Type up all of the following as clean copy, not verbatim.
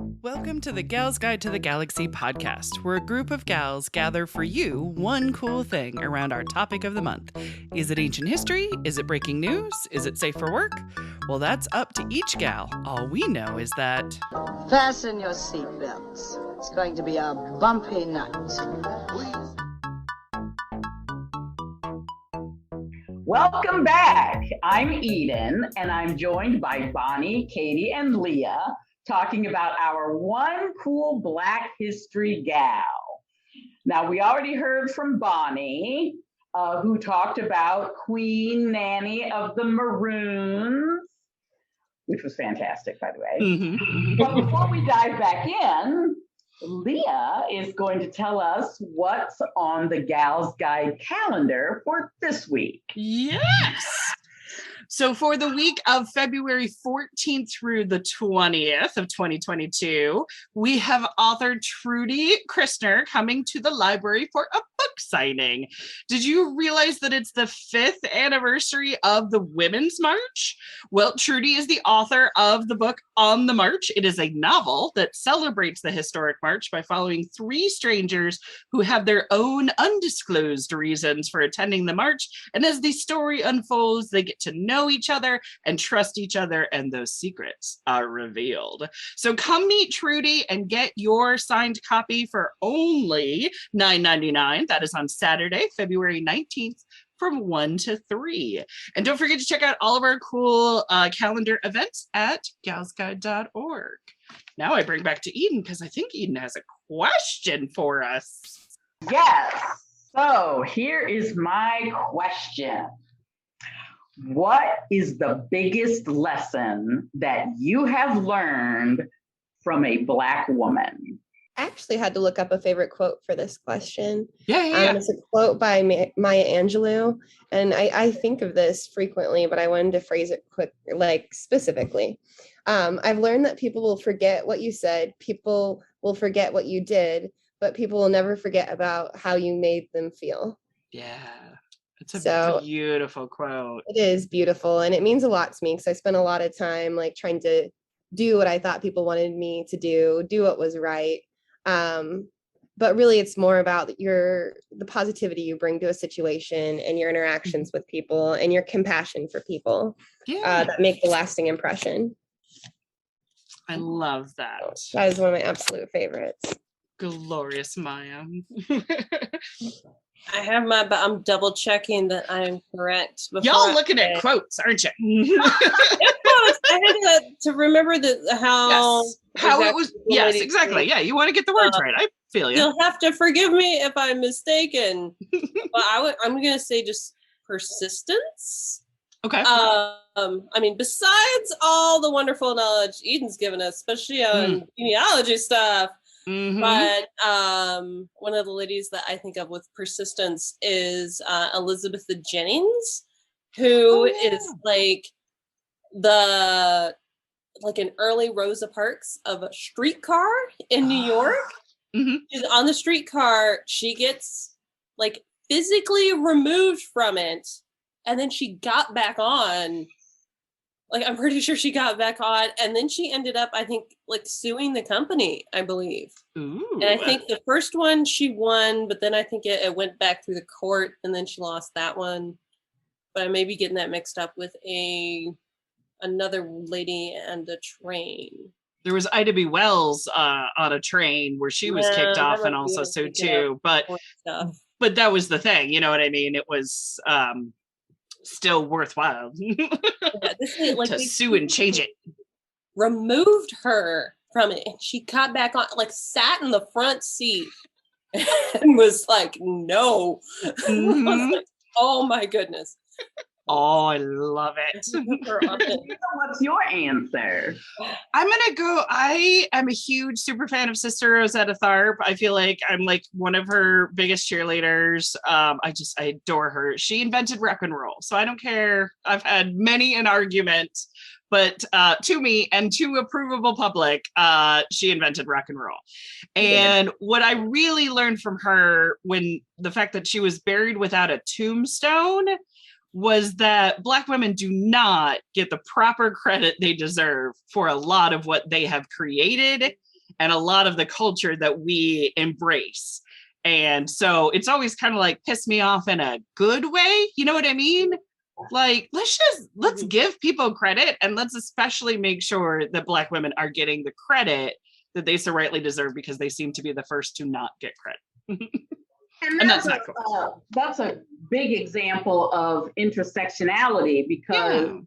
Welcome to the Gals Guide to the Galaxy podcast, where a group of gals gather for you one cool thing around our topic of the month. Is it ancient history? Is it breaking news? Is it safe for work? Well, that's up to each gal. All we know is that... Fasten your seatbelts. It's going to be a bumpy night. Welcome back. I'm Edan, and I'm joined by Bonnie, Katie, and Leah, talking about our one cool Black history gal. Now, we already heard from Bonnie, who talked about Queen Nanny of the Maroons, which was fantastic, by the way. Mm-hmm. But before we dive back in, Leah is going to tell us what's on the Gals Guide calendar for this week. Yes! So for the week of February 14th through the 20th of 2022, we have author Trudy Christner coming to the library for a book signing. Did you realize that it's the 5th anniversary of the Women's March? Well, Trudy is the author of the book On the March. It is a novel that celebrates the historic march by following 3 strangers who have their own undisclosed reasons for attending the march. And as the story unfolds, they get to know each other and trust each other, and those secrets are revealed. So come meet Trudy and get your signed copy for only $9.99. That is on Saturday, February 19th from 1 to 3. And don't forget to check out all of our cool calendar events at galsguide.org. Now I bring back to Eden because I think Eden has a question for us. Yes. So here is my question. What is the biggest lesson that you have learned from a Black woman? I actually had to look up a favorite quote for this question. Yeah. It's a quote by Maya Angelou. And I think of this frequently, but I wanted to phrase it specifically. I've learned that people will forget what you said. People will forget what you did, but people will never forget about how you made them feel. Yeah. It's a beautiful quote. It is beautiful. And it means a lot to me because I spent a lot of time trying to do what I thought people wanted me to do what was right. But really it's more about the positivity you bring to a situation and your interactions with people and your compassion for people that make a lasting impression. I love that. That is one of my absolute favorites. Glorious Maya. I have but I'm double checking that I'm correct. Y'all looking at quotes, aren't you? I had to remember how it was. Yes, exactly. Yeah, you want to get the words right. I feel you. You'll have to forgive me if I'm mistaken. But I'm going to say just persistence. Okay. Besides all the wonderful knowledge Eden's given us, especially on genealogy stuff. Mm-hmm. But one of the ladies that I think of with persistence is Elizabeth Jennings, who is an early Rosa Parks of a streetcar in New York. Mm-hmm. She's on the streetcar. She gets physically removed from it, and then she got back on. I'm pretty sure she got back on, and then she ended up, I think, suing the company, I believe. Ooh. And I think the first one she won, but then I think it went back through the court, and then she lost that one. But I may be getting that mixed up with another lady and a train. There was Ida B. Wells on a train where she was kicked off and also sued too. But that was the thing, you know what I mean? It was still worthwhile to sue and change it. Removed her from it, and she got back on, sat in the front seat and was no. Mm-hmm. I was oh my goodness. Oh, I love it. What's your answer? I'm going to go. I am a huge super fan of Sister Rosetta Tharpe. I feel like I'm one of her biggest cheerleaders. I adore her. She invented rock and roll. So I don't care. I've had many an argument, but to me and to a provable public, she invented rock and roll. And what I really learned from her, when the fact that she was buried without a tombstone, was that Black women do not get the proper credit they deserve for a lot of what they have created and a lot of the culture that we embrace. And so it's always kind of like piss me off in a good way. You know what I mean? Like, let's give people credit, and let's especially make sure that Black women are getting the credit that they so rightly deserve, because they seem to be the first to not get credit. And that's not cool. That's a big example of intersectionality, because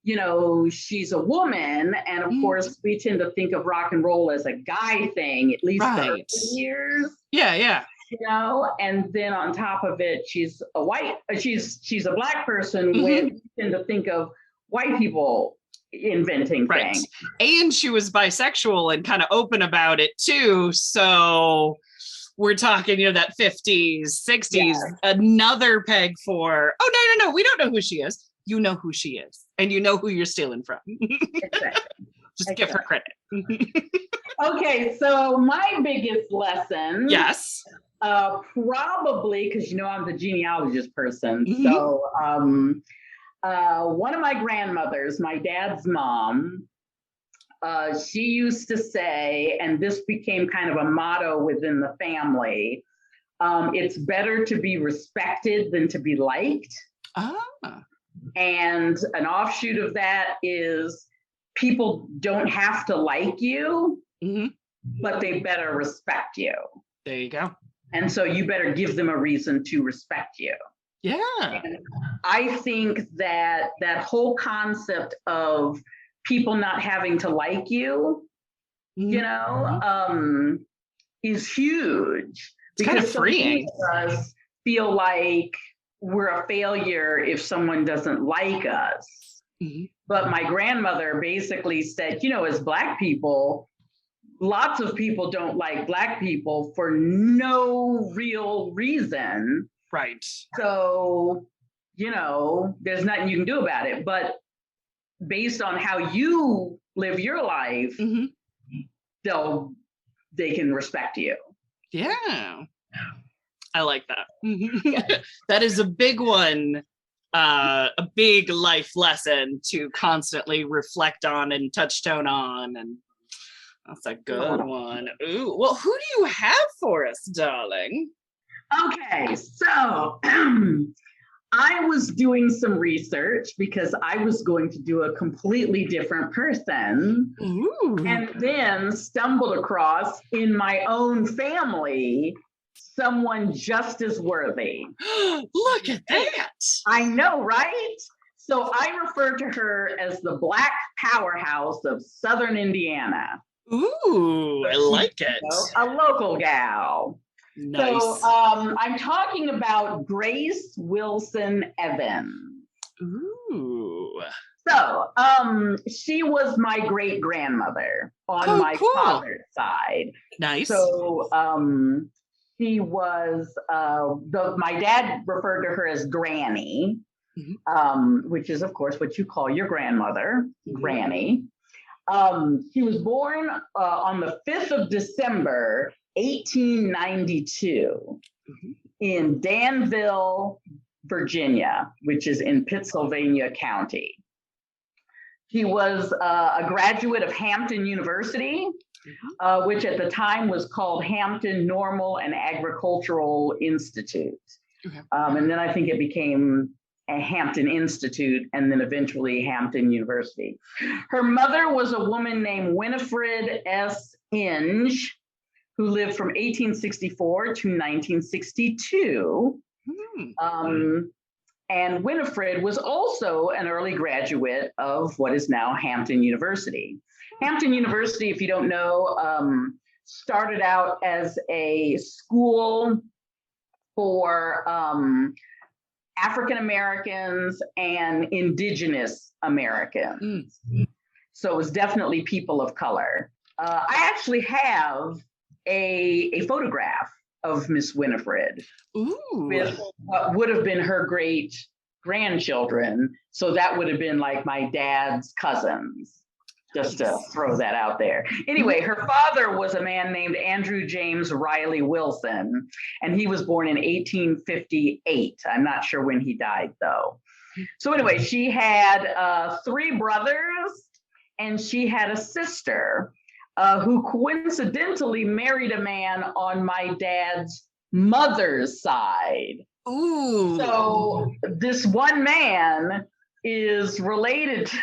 you know, she's a woman, and of course we tend to think of rock and roll as a guy thing, at least for years. Yeah. You know, and then on top of it, she's a Black person, when we tend to think of white people inventing things. And she was bisexual and kind of open about it too. So we're talking, you know, that 50s, 60s, another peg for, oh, no, we don't know who she is. You know who she is, and you know who you're stealing from. Just give her credit. Okay, so my biggest lesson. Yes. Probably, because you know I'm the genealogist person. So one of my grandmothers, my dad's mom, she used to say, and this became kind of a motto within the family, it's better to be respected than to be liked. And an offshoot of that is people don't have to like you, but they better respect you. There you go. And so you better give them a reason to respect you. Yeah. And I think that that whole concept of people not having to like you, you know, is huge. It's kind of freeing. Us feel like we're a failure if someone doesn't like us. But my grandmother basically said, you know, as Black people, lots of people don't like Black people for no real reason. Right. So, you know, there's nothing you can do about it. But based on how you live your life, they can respect you. Yeah. I like that. That is a big one, a big life lesson to constantly reflect on and touchstone on. And that's a good one. Ooh, well, who do you have for us, darling? Okay, so I was doing some research because I was going to do a completely different person. And then stumbled across in my own family someone just as worthy. Look at that. I know, right? So I refer to her as the Black powerhouse of Southern Indiana. Ooh, I like it. A local gal. Nice. So I'm talking about Grace Wilson Evans. Ooh. So she was my great grandmother on my father's side. Nice. So she was my dad referred to her as Granny, which is of course what you call your grandmother, Granny. She was born on the 5th of December, 1892 in Danville, Virginia, which is in Pittsylvania County. She was a graduate of Hampton University, which at the time was called Hampton Normal and Agricultural Institute. And then I think it became a Hampton Institute, and then eventually Hampton University. Her mother was a woman named Winifred S. Inge, who lived from 1864 to 1962. And Winifred was also an early graduate of what is now Hampton University. Hampton University, if you don't know, started out as a school for African Americans and Indigenous Americans. So it was definitely people of color. I actually have a photograph of Miss Winifred with what would have been her great grandchildren. So that would have been like my dad's cousins, just to throw that out there. Anyway, her father was a man named Andrew James Riley Wilson, and he was born in 1858. I'm not sure when he died though. So anyway, she had 3 brothers and she had a sister. who coincidentally married a man on my dad's mother's side. Ooh. So this one man is related to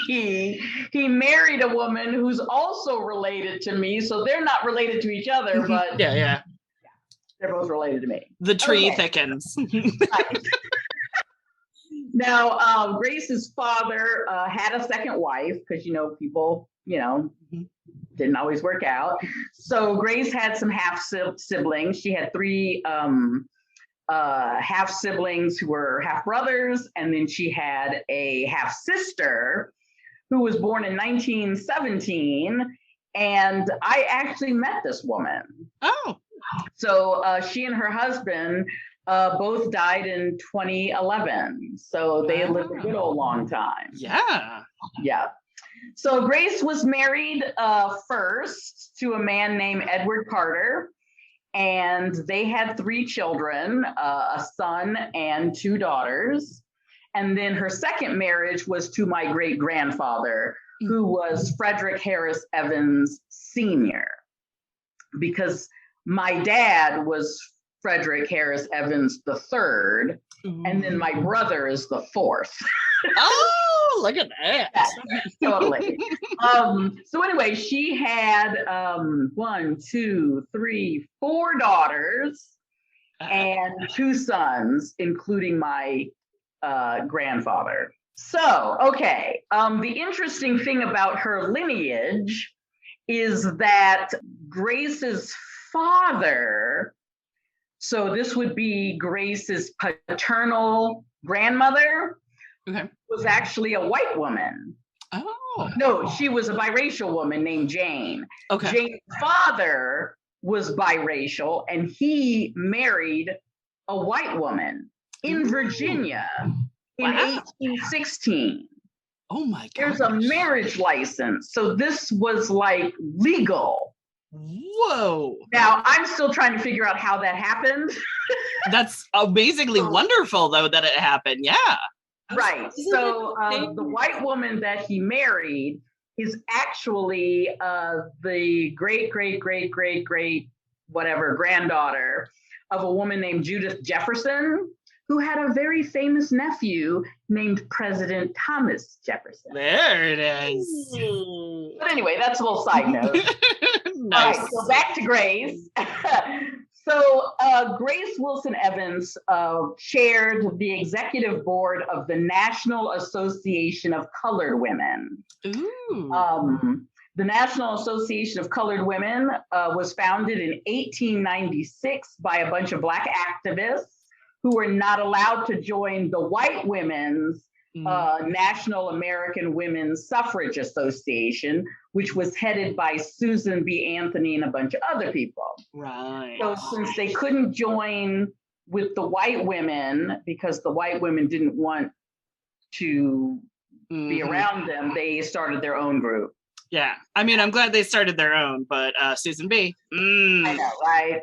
me. He married a woman who's also related to me. So they're not related to each other, but yeah. They're both related to me. The tree thickens. Right. Now, Grace's father had a second wife because, people, didn't always work out. So Grace had some half siblings. She had three half siblings who were half brothers. And then she had a half sister who was born in 1917. And I actually met this woman. Oh. So she and her husband both died in 2011. So they lived a good old long time. Yeah. Yeah. So Grace was married first to a man named Edward Carter, and they had 3 children, a son and 2 daughters. And then her second marriage was to my great-grandfather, who was Frederick Harris Evans Sr., because my dad was Frederick Harris Evans III, and then my brother is the 4th. Oh, look at that. Yeah, totally. So anyway, she had 1, 2, 3, 4 daughters and 2 sons, including my grandfather. So, okay. The interesting thing about her lineage is that Grace's father, so this would be Grace's paternal grandmother, was actually a white woman. Oh. No, she was a biracial woman named Jane. Okay. Jane's father was biracial, and he married a white woman in Virginia in 1816. Oh my God. There's a marriage license. So this was like legal. Whoa. Now, I'm still trying to figure out how that happened. That's amazingly wonderful, though, that it happened. Yeah. Right. So the white woman that he married is actually the great whatever granddaughter of a woman named Judith Jefferson, who had a very famous nephew named President Thomas Jefferson. There it is. But anyway, that's a little side note. Nice. All right, so back to Grace. So Grace Wilson Evans chaired the executive board of the National Association of Colored Women. Ooh. The National Association of Colored Women was founded in 1896 by a bunch of Black activists who were not allowed to join the white women's National American Women's Suffrage Association, which was headed by Susan B. Anthony and a bunch of other people. Right. So since they couldn't join with the white women because the white women didn't want to be around them, they started their own group. Yeah. I mean, I'm glad they started their own, but Susan B. I know, right?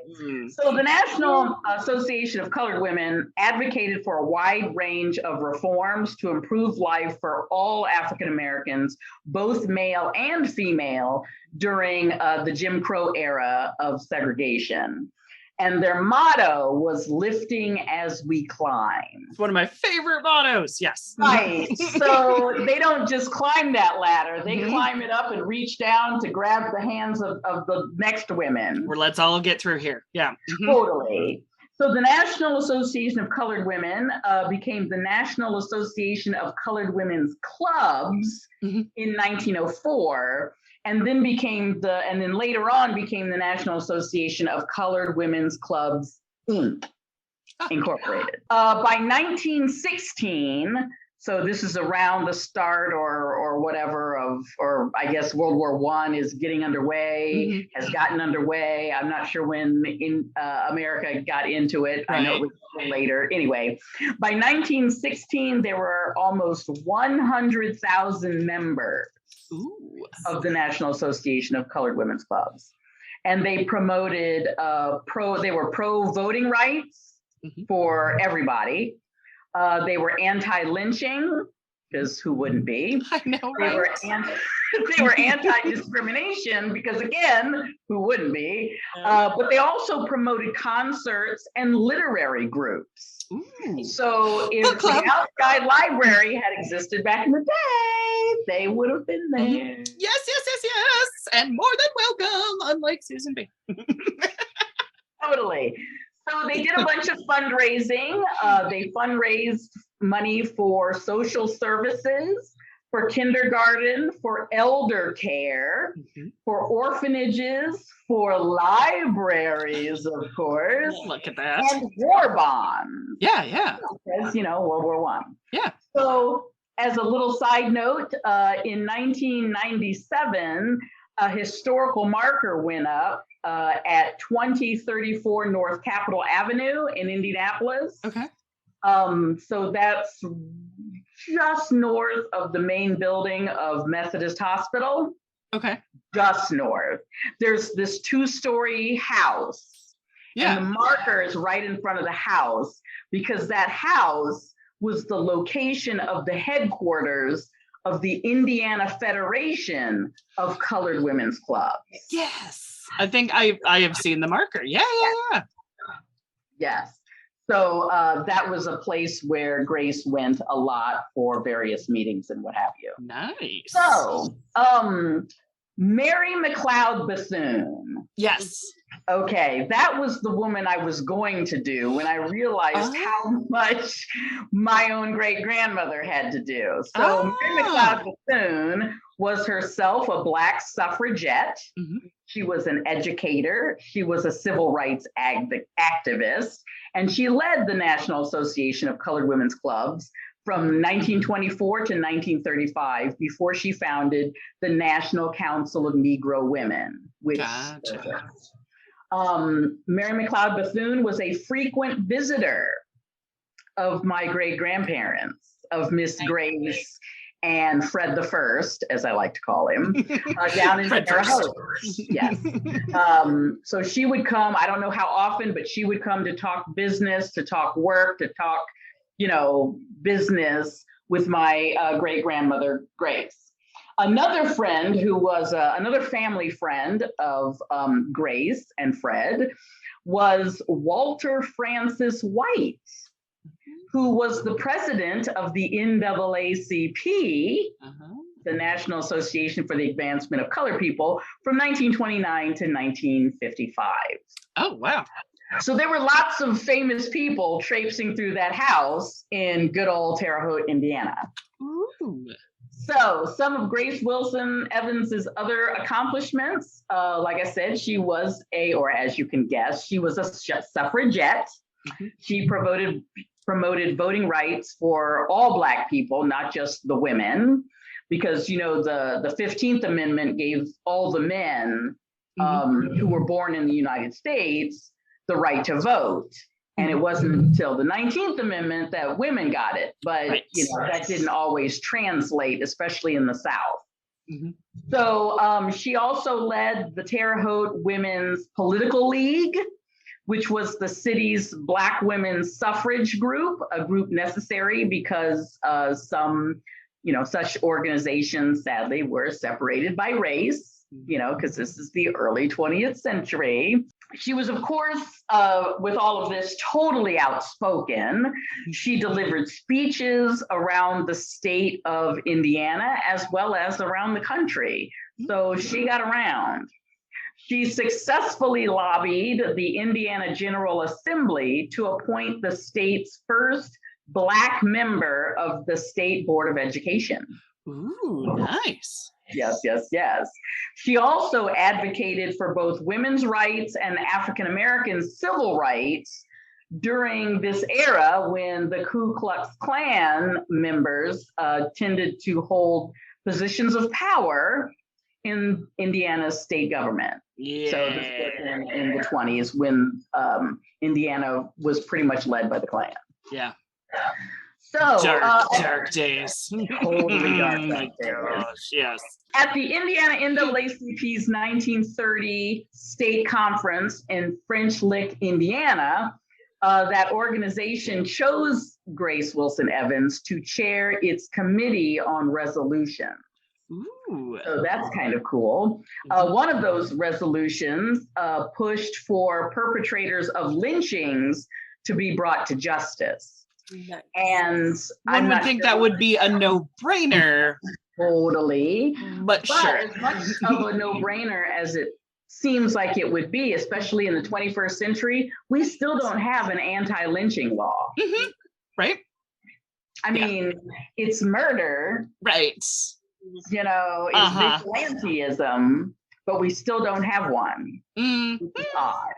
So the National Association of Colored Women advocated for a wide range of reforms to improve life for all African Americans, both male and female, during the Jim Crow era of segregation. And their motto was lifting as we climb. It's one of my favorite mottos. Yes. Right. So they don't just climb that ladder. They climb it up and reach down to grab the hands of the next women. Well, let's all get through here. Yeah. Totally. So the National Association of Colored Women became the National Association of Colored Women's Clubs in 1904. And then later on became the National Association of Colored Women's Clubs, Inc., Incorporated. By 1916, so this is around the start or whatever or I guess World War I is getting underway, has gotten underway. I'm not sure when America got into it. Right. I know it was later. Anyway, by 1916, there were almost 100,000 members. Ooh. Of the National Association of Colored Women's Clubs. And they promoted they were pro voting rights for everybody. They were anti-lynching. because who wouldn't be? I know, They right? were they were anti-discrimination because, again, who wouldn't be? But they also promoted concerts and literary groups. Ooh. So if Book club. the Outside Library had existed back in the day, they would have been there. Yes, yes, yes, yes. And more than welcome, unlike Susan B. Totally. So they did a bunch of fundraising. They fundraised money for social services, for kindergarten, for elder care, for orphanages, for libraries, of course, Look at that. and war bonds. Yeah, yeah. Because, World War I. Yeah. So as a little side note, in 1997, a historical marker went up at 2034 North Capitol Avenue in Indianapolis. Okay. So that's just north of the main building of Methodist Hospital. Okay. Just north. There's this 2-story house. Yeah. And the marker is right in front of the house because that house was the location of the headquarters of the Indiana Federation of Colored Women's Clubs. Yes. I think I have seen the marker. Yeah, yeah. Yes. So that was a place where Grace went a lot for various meetings and what have you. Nice. So, Mary McLeod Bethune. Yes. Okay, that was the woman I was going to do when I realized how much my own great-grandmother had to do. So Mary McLeod Bethune was herself a Black suffragette. She was an educator. She was a civil rights activist, and she led the National Association of Colored Women's Clubs from 1924 to 1935 before she founded the National Council of Negro Women, which Mary McLeod Bethune was a frequent visitor of my great-grandparents, of Miss Grace and Fred the First, as I like to call him, down in Terra Haute. Yes. So she would come, I don't know how often, but she would come to talk business, to talk work, to talk, business with my great-grandmother, Grace. Another friend who was another family friend of Grace and Fred was Walter Francis White, who was the president of the NAACP, the National Association for the Advancement of Colored People, from 1929 to 1955. Oh, wow. So there were lots of famous people traipsing through that house in good old Terre Haute, Indiana. Ooh. So some of Grace Wilson Evans's other accomplishments, like I said, she was or as you can guess, she was a suffragette. She promoted voting rights for all Black people, not just the women, because, the 15th Amendment gave all the men who were born in the United States the right to vote. And it wasn't until the 19th Amendment that women got it. But, that didn't always translate, especially in the South. So she also led the Terre Haute Women's Political League, which was the city's Black women's suffrage group, a group necessary because some, such organizations sadly were separated by race, because this is the early 20th century. She was, of course, with all of this, totally outspoken. She delivered speeches around the state of Indiana as well as around the country. So she got around. She successfully lobbied the Indiana General Assembly to appoint the state's first Black member of the State Board of Education. Ooh, nice. Yes, yes, yes. She also advocated for both women's rights and African-American civil rights during this era when the Ku Klux Klan members tended to hold positions of power in Indiana's state government. Yeah. So this was in the 20s when Indiana was pretty much led by the Klan. Yeah. So dark days. Totally dark days. Gosh, yes. At the Indiana NAACP's 1930 state conference in French Lick, Indiana, that organization chose Grace Wilson Evans to chair its committee on resolution. Ooh. So that's kind of cool. One of those resolutions pushed for perpetrators of lynchings to be brought to justice. Nice. And One would think that would be a no-brainer. Totally. But sure. As much of a no-brainer as it seems like it would be, especially in the 21st century, we still don't have an anti-lynching law. Mm-hmm. Right? I mean, it's murder. Right. You know, it's vigilantism, but we still don't have one. It's odd.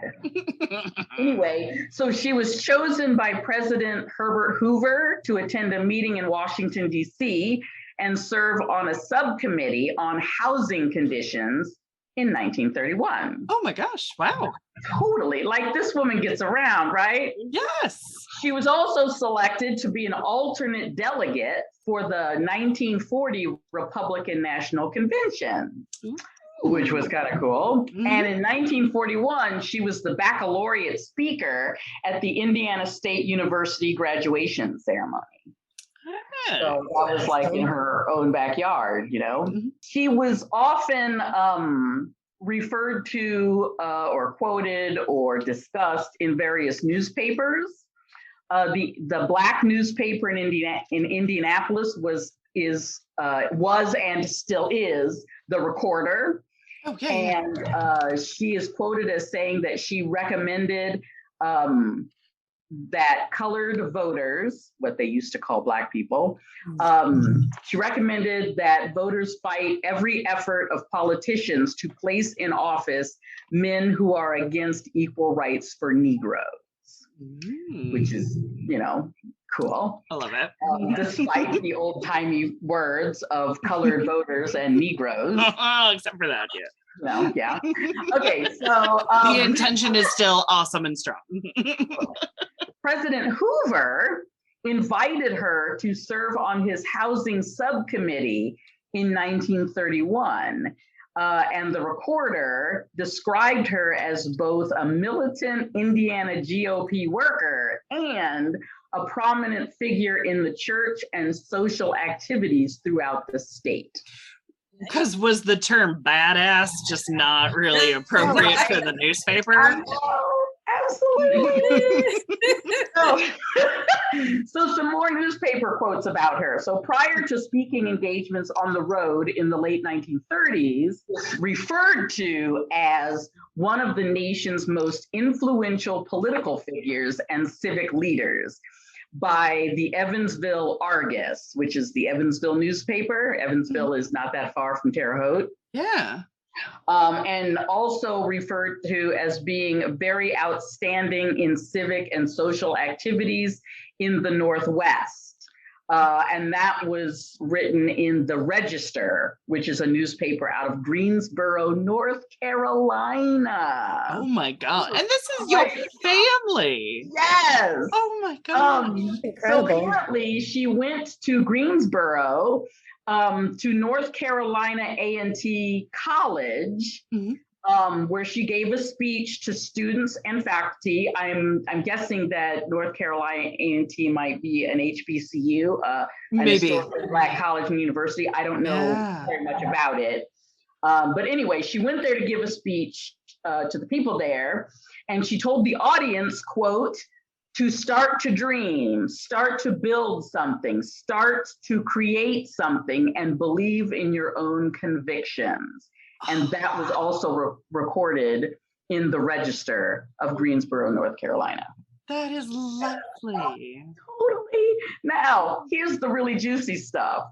Anyway, so she was chosen by President Herbert Hoover to attend a meeting in Washington, D.C., and serve on a subcommittee on housing conditions in 1931. Oh my gosh, wow. Totally. Like, this woman gets around, right? Yes. She was also selected to be an alternate delegate for the 1940 Republican National Convention, which was kind of cool. And in 1941, she was the baccalaureate speaker at the Indiana State University graduation ceremony. So that was like in her own backyard, you know. She was often referred to or quoted or discussed in various newspapers. The Black newspaper in Indianapolis was and still is the Recorder. Okay. And she is quoted as saying that she recommended that colored voters, what they used to call Black people, she recommended that voters fight every effort of politicians to place in office men who are against equal rights for Negroes, which is, you know, cool. I love it. Despite the old-timey words of colored voters and Negroes. Except for that, yeah. Well, yeah. Okay, so the intention is still awesome and strong. President Hoover invited her to serve on his housing subcommittee in 1931. And the Recorder described her as both a militant Indiana GOP worker and a prominent figure in the church and social activities throughout the state. Because was the term badass just not really appropriate for the newspaper? Absolutely. So some more newspaper quotes about her. So prior to speaking engagements on the road in the late 1930s, referred to as one of the nation's most influential political figures and civic leaders by the Evansville Argus, which is the Evansville newspaper. Evansville is not that far from Terre Haute. Yeah. And also referred to as being very outstanding in civic and social activities in the Northwest. And that was written in the Register, which is a newspaper out of Greensboro, North Carolina. Oh my God. And this is your family. Yes. Oh my God. So apparently she went to Greensboro, to North Carolina A&T College, where she gave a speech to students and faculty. I'm guessing that North Carolina A&T might be an HBCU, an historically Black college and university. I don't know very much about it. But anyway, she went there to give a speech to the people there, and she told the audience, quote, to start to dream, start to build something, start to create something, and believe in your own convictions. And that was also recorded in the Register of Greensboro, North Carolina. That is lovely. Totally. Now, here's the really juicy stuff.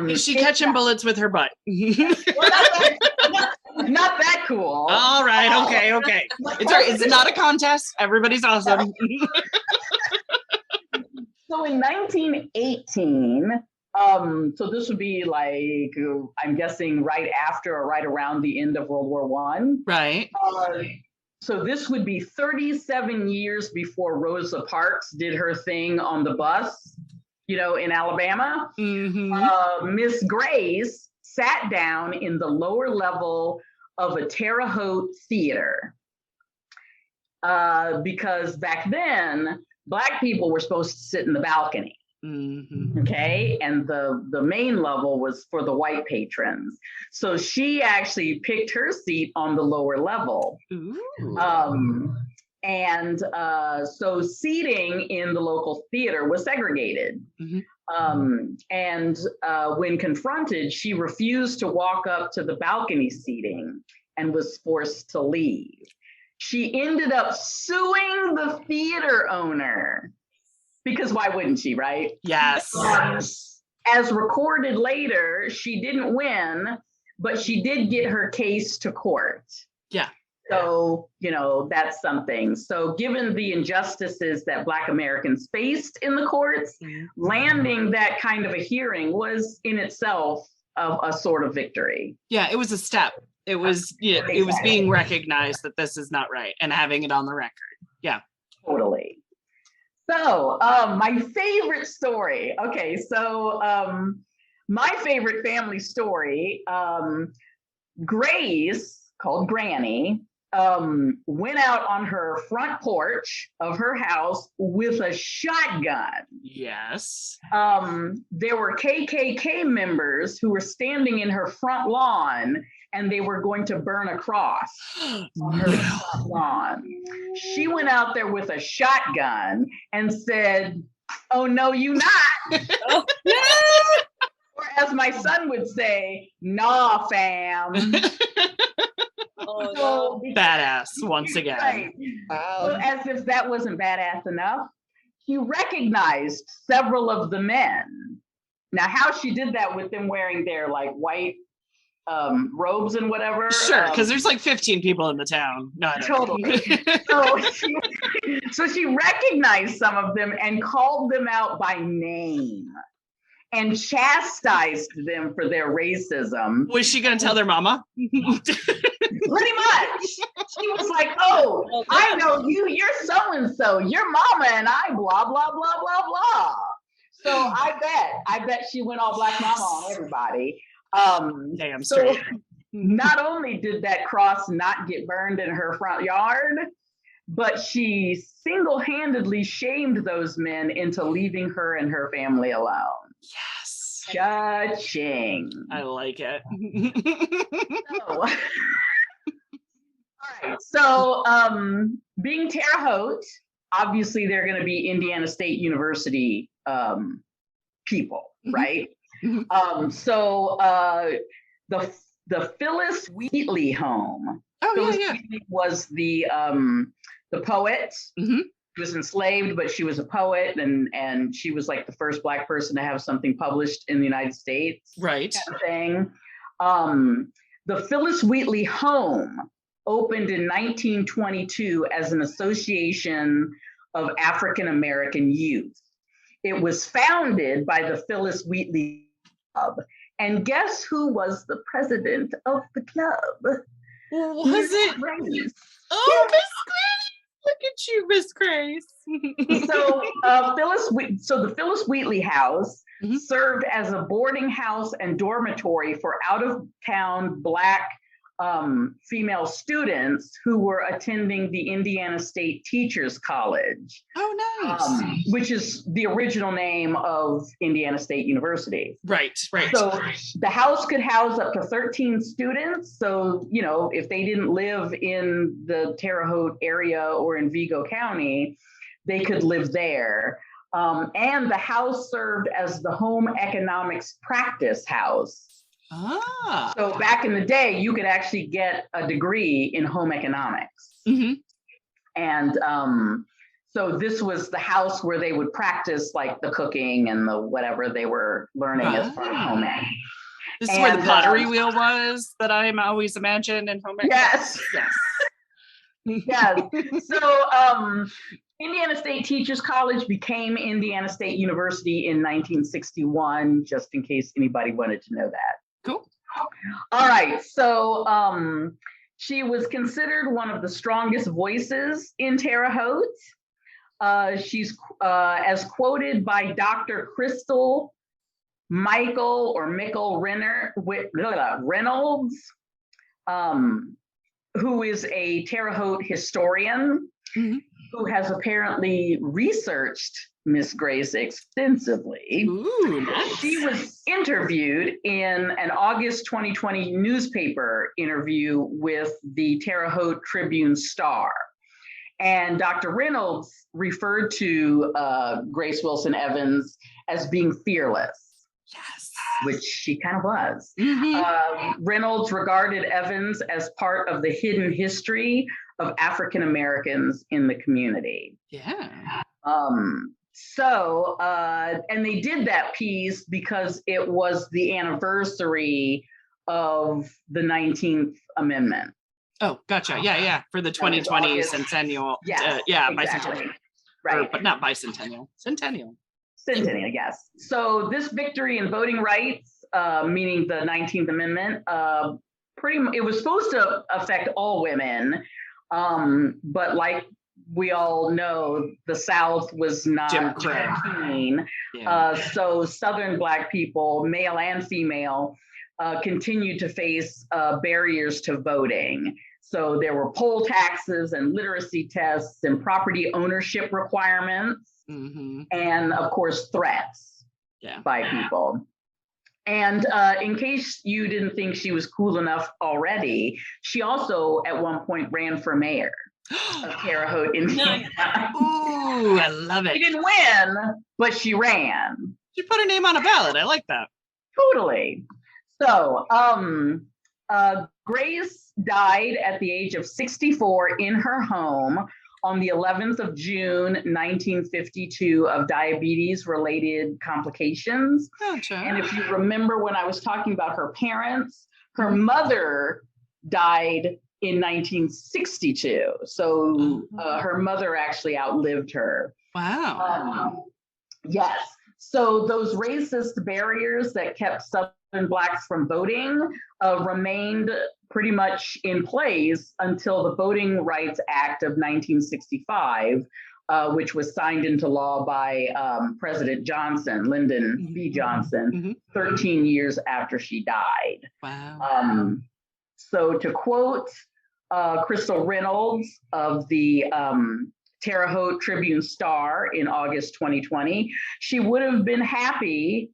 Is she catching bullets with her butt? Not that cool. All right. Okay. It's not a contest. Everybody's awesome. So in 1918, so this would be like, I'm guessing right after or right around the end of World War I. Right. So this would be 37 years before Rosa Parks did her thing on the bus, you know, in Alabama. Miss Grace sat down in the lower level of a Terre Haute theater. because back then, Black people were supposed to sit in the balcony. Mm-hmm. Okay, and the main level was for the white patrons. So she actually picked her seat on the lower level. So seating in the local theater was segregated. When confronted, she refused to walk up to the balcony seating and was forced to leave. She ended up suing the theater owner, because why wouldn't she, right? Yes. As recorded later, she didn't win, but she did get her case to court. Yeah. So, that's something. So given the injustices that Black Americans faced in the courts, landing that kind of a hearing was in itself a sort of victory. Yeah, it was a step. It was, it was being recognized that this is not right and having it on the record. Yeah. Totally. So my favorite story. Okay, so my favorite family story, Grace, called Granny, went out on her front porch of her house with a shotgun. Yes. There were KKK members who were standing in her front lawn, and they were going to burn a cross on her front lawn. She went out there with a shotgun and said, "Oh, no, you not." Or as my son would say, "Nah, fam." Oh, no. Badass once again. Right. Wow. So as if that wasn't badass enough, she recognized several of the men. Now, how she did that with them wearing their like white robes and whatever. Sure, because there's like 15 people in the town. No, I don't know. Totally. So she recognized some of them and called them out by name and chastised them for their racism. Was she going to tell their mama? Pretty much. She was like, "Oh, I know you, you're so-and-so, your mama and I, blah, blah, blah, blah, blah." So I bet she went all Black mama on everybody. Damn so straight. Not only did that cross not get burned in her front yard, but she single-handedly shamed those men into leaving her and her family alone. Yes. Cha-ching. I like it. All right. So being Terre Haute, obviously they're going to be Indiana State University people, right? So the Phyllis Wheatley home. Oh, Phyllis yeah. Wheatley was the poet. She was enslaved, but she was a poet, and she was like the first Black person to have something published in the United States. Right. Kind of thing. The Phyllis Wheatley home opened in 1922 as an association of African American youth. It was founded by the Phyllis Wheatley Club. And guess who was the president of the club? Was it? Grace. Oh, Miss Grace. Look at you, Miss Grace. So the Phyllis Wheatley House served as a boarding house and dormitory for out-of-town Black female students who were attending the Indiana State Teachers College. Oh, nice. Which is the original name of Indiana State University. Right. So the house could house up to 13 students. So, if they didn't live in the Terre Haute area or in Vigo County, they could live there. And the house served as the home economics practice house. So back in the day, you could actually get a degree in home economics. And so this was the house where they would practice like the cooking and the whatever they were learning as part of home ec. This is where the pottery wheel was that I'm always imagined in home ec. Yes. So Indiana State Teachers College became Indiana State University in 1961, just in case anybody wanted to know that. Cool. All right. So she was considered one of the strongest voices in Terre Haute. She's as quoted by Dr. Crystal Michael Reynolds, who is a Terre Haute historian. who has apparently researched Miss Grace extensively. Ooh, nice. She was interviewed in an August 2020 newspaper interview with the Terre Haute Tribune-Star. And Dr. Reynolds referred to Grace Wilson Evans as being fearless. Yes. Which she kind of was. Reynolds regarded Evans as part of the hidden history of African Americans in the community. Yeah. And they did that piece because it was the anniversary of the 19th Amendment. Oh, gotcha. Yeah. For the 2020 centennial. Yes, exactly. Bicentennial. Right. But not bicentennial. Centennial. Centennial, yes. So this victory in voting rights, meaning the 19th Amendment, it was supposed to affect all women, but like we all know, the South was not Jim Crow. keen. Yeah. So Southern Black people, male and female, continued to face barriers to voting. So there were poll taxes and literacy tests and property ownership requirements. And of course, threats by people. And in case you didn't think she was cool enough already, she also at one point ran for mayor of Terre Haute, Indiana. Ooh, I love it. She didn't win, but she ran. She put her name on a ballot. I like that. Totally. So Grace died at the age of 64 in her home on the 11th of June, 1952, of diabetes-related complications. Gotcha. And if you remember when I was talking about her parents, her mother died in 1962. So her mother actually outlived her. Wow. Yes. So those racist barriers that kept Southern Blacks from voting remained pretty much in place until the Voting Rights Act of 1965, which was signed into law by President Johnson, Lyndon B. Johnson, 13 years after she died. Wow. So to quote Crystal Reynolds of the Terre Haute Tribune-Star in August 2020, she would have been happy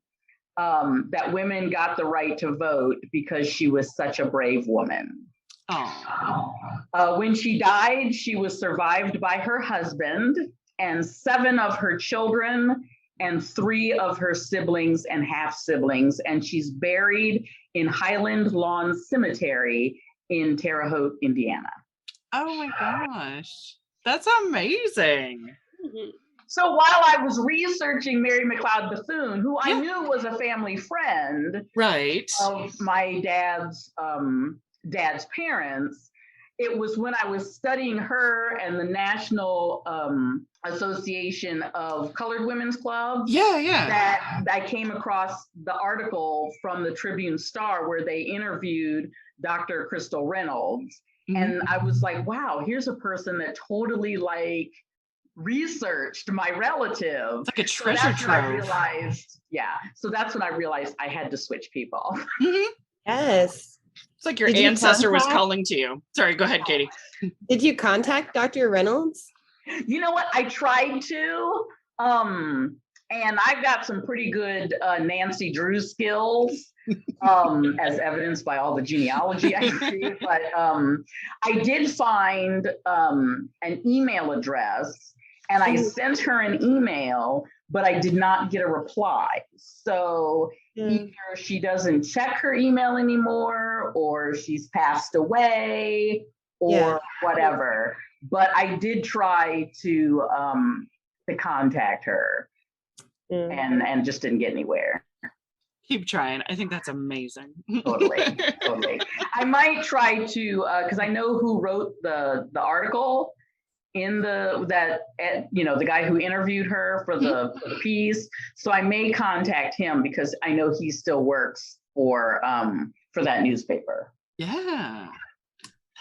that women got the right to vote because she was such a brave woman. When she died, she was survived by her husband and 7 of her children and 3 of her siblings and half-siblings, and she's buried in Highland Lawn Cemetery in Terre Haute, Indiana. Oh my gosh. That's amazing. So while I was researching Mary McLeod Bethune, who I knew was a family friend of my dad's parents, it was when I was studying her and the National Association of Colored Women's Clubs that I came across the article from the Tribune-Star where they interviewed Dr. Crystal Reynolds. And I was like, wow, here's a person that totally researched my relative. It's like a treasure trove. So that's when I realized I had to switch people. Yes. It's like your ancestor was calling to you. Sorry, go ahead, Katie. Did you contact Dr. Reynolds? You know what? I tried to. And I've got some pretty good Nancy Drew skills, as evidenced by all the genealogy I see. But I did find an email address, and I sent her an email, but I did not get a reply. So either she doesn't check her email anymore, or she's passed away, or whatever. But I did try to contact her. And just didn't get anywhere. Keep trying. I think that's amazing. Totally. I might try to, because I know who wrote the article in the guy who interviewed her for the piece. So I may contact him because I know he still works for that newspaper. Yeah,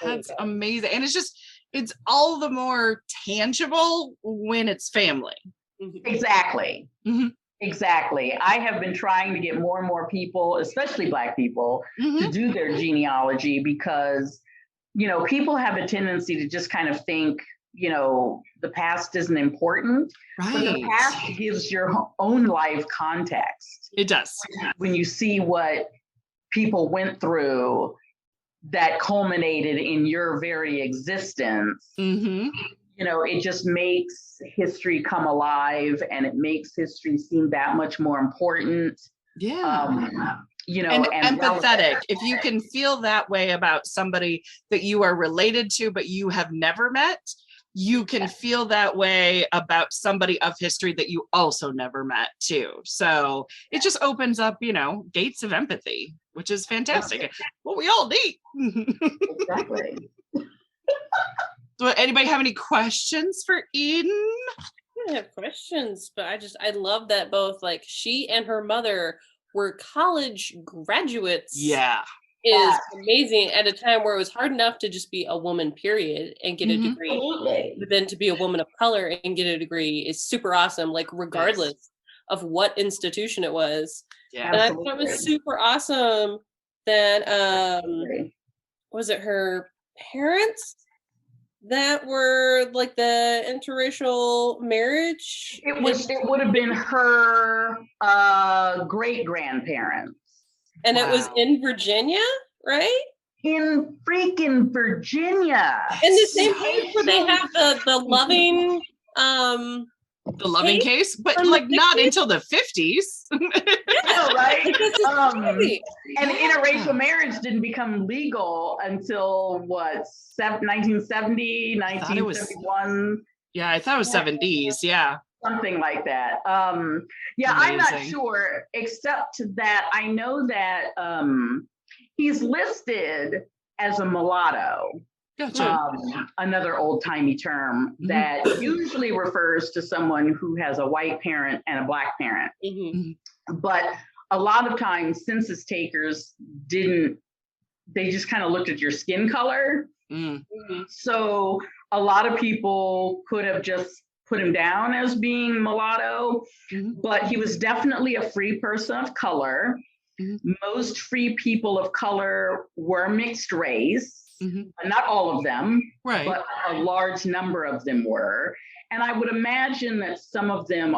that's amazing, and it's all the more tangible when it's family. Exactly. Exactly. I have been trying to get more and more people, especially Black people, to do their genealogy because, people have a tendency to just kind of think the past isn't important, but the past gives your own life context. It does. When you see what people went through that culminated in your very existence, it just makes history come alive, and it makes history seem that much more important. And empathetic. If you can feel that way about somebody that you are related to but you have never met, you can feel that way about somebody of history that you also never met too. So it just opens up, gates of empathy, which is fantastic. What we all need. Exactly. So anybody have any questions for Eden? I have questions, but I love that both like she and her mother were college graduates. Yeah. Is amazing at a time where it was hard enough to just be a woman, period, and get a degree. But then to be a woman of color and get a degree is super awesome, like regardless of what institution it was. Yeah. And I thought it was super awesome that was it her parents that were like the interracial marriage? It would have been her great grandparents. And it was in Virginia, right? In freaking Virginia. In the same place where they have the loving the loving case, but like not until the 50s. Yeah, right? And interracial marriage didn't become legal until what, 1970, 1971? Yeah, I thought it was 70s. Yeah. Something like that. Amazing. I'm not sure, except that I know that he's listed as a mulatto. Gotcha. Another old-timey term that usually refers to someone who has a white parent and a black parent. But a lot of times census takers they just kind of looked at your skin color. So a lot of people could have just put him down as being mulatto, but he was definitely a free person of color. Most free people of color were mixed race. Not all of them, but a large number of them were. And I would imagine that some of them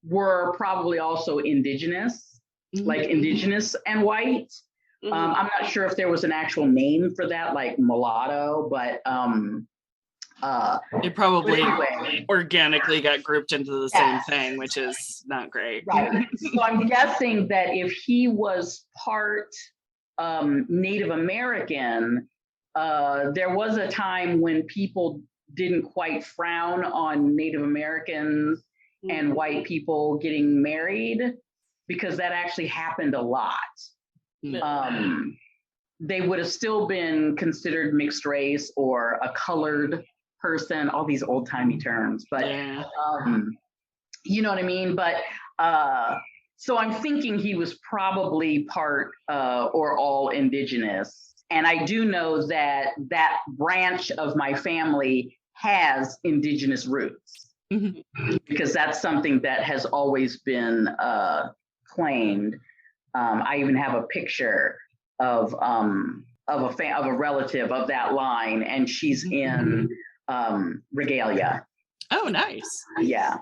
were probably also indigenous, like indigenous and white. I'm not sure if there was an actual name for that, like mulatto, but it probably organically got grouped into the same thing, which is not great. Right. So I'm guessing that if he was part Native American, there was a time when people didn't quite frown on Native Americans and white people getting married, because that actually happened a lot. They would have still been considered mixed race or a colored person, all these old-timey terms, but you know what I mean? But so I'm thinking he was probably part or all indigenous. And I do know that that branch of my family has indigenous roots, because that's something that has always been claimed. I even have a picture of a relative of that line, and she's in regalia. Oh, nice. Yeah.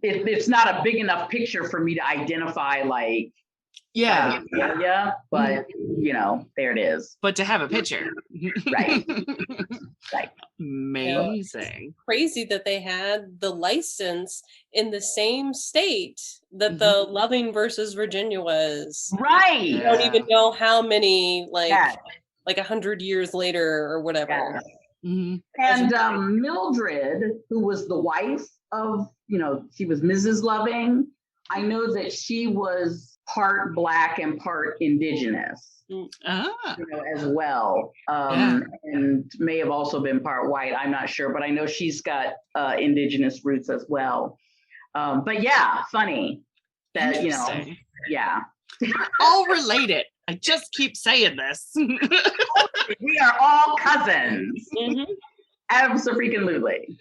It's not a big enough picture for me to identify like regalia, but there it is. But to have a picture. Right. Amazing. Crazy that they had the license in the same state that the Loving versus Virginia was. Right. I don't even know how many, like 100 years later or whatever. And Mildred, who was the wife of, she was Mrs. Loving. I know that she was part Black and part Indigenous. As well, and may have also been part white. I'm not sure, but I know she's got indigenous roots as well. But yeah, funny that all related. I just keep saying this. We are all cousins. Absolutely.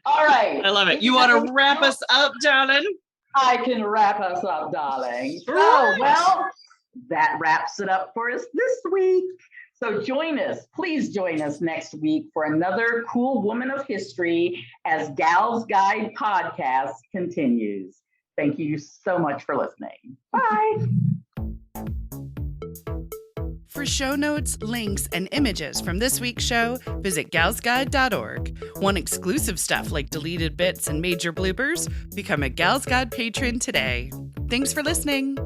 All right. I love it. You want to wrap us up, darling? I can wrap us up, darling. So, well, that wraps it up for us this week. So please join us next week for another cool woman of history as Gal's Guide podcast continues. Thank you so much for listening. Bye. For show notes, links, and images from this week's show, visit galsguide.org. Want exclusive stuff like deleted bits and major bloopers? Become a Gals Guide patron today. Thanks for listening.